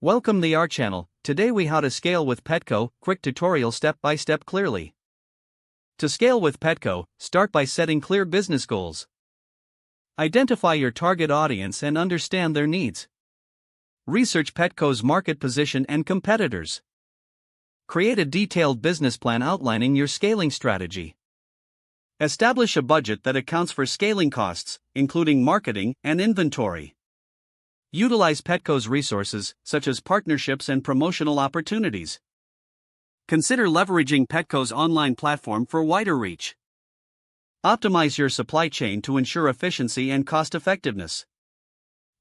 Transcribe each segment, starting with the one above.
Welcome to our channel. Today we how to scale with Petco, quick tutorial step by step clearly. To scale with Petco, start by setting clear business goals. Identify your target audience and understand their needs. Research Petco's market position and competitors. Create a detailed business plan outlining your scaling strategy. Establish a budget that accounts for scaling costs, including marketing and inventory. Utilize Petco's resources, such as partnerships and promotional opportunities. Consider leveraging Petco's online platform for wider reach. Optimize your supply chain to ensure efficiency and cost effectiveness.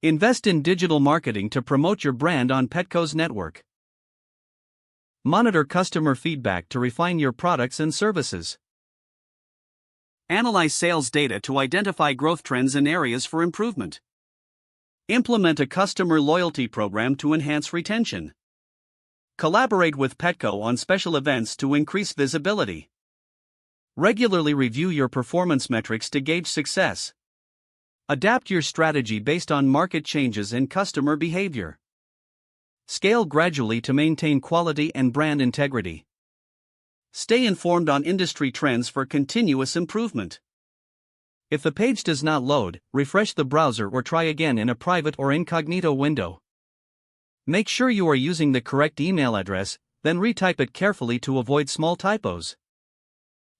Invest in digital marketing to promote your brand on Petco's network. Monitor customer feedback to refine your products and services. Analyze sales data to identify growth trends and areas for improvement. Implement a customer loyalty program to enhance retention. Collaborate with Petco on special events to increase visibility. Regularly review your performance metrics to gauge success. Adapt your strategy based on market changes and customer behavior. Scale gradually to maintain quality and brand integrity. Stay informed on industry trends for continuous improvement. If the page does not load, refresh the browser or try again in a private or incognito window. Make sure you are using the correct email address, then retype it carefully to avoid small typos.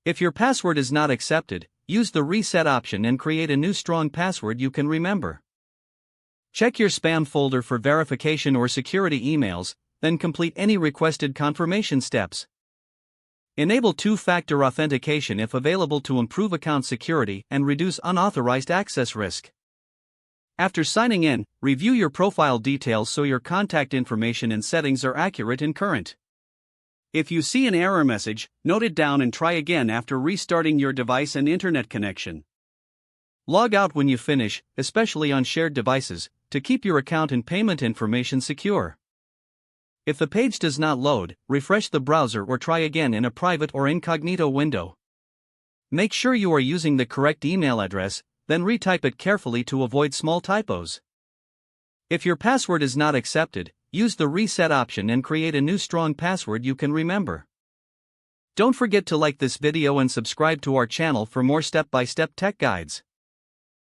If your password is not accepted, use the reset option and create a new strong password you can remember. Check your spam folder for verification or security emails, then complete any requested confirmation steps. Enable two-factor authentication if available to improve account security and reduce unauthorized access risk. After signing in, review your profile details so your contact information and settings are accurate and current. If you see an error message, note it down and try again after restarting your device and internet connection. Log out when you finish, especially on shared devices, to keep your account and payment information secure. If the page does not load, refresh the browser or try again in a private or incognito window. Make sure you are using the correct email address, then retype it carefully to avoid small typos. If your password is not accepted, use the reset option and create a new strong password you can remember. Don't forget to like this video and subscribe to our channel for more step-by-step tech guides.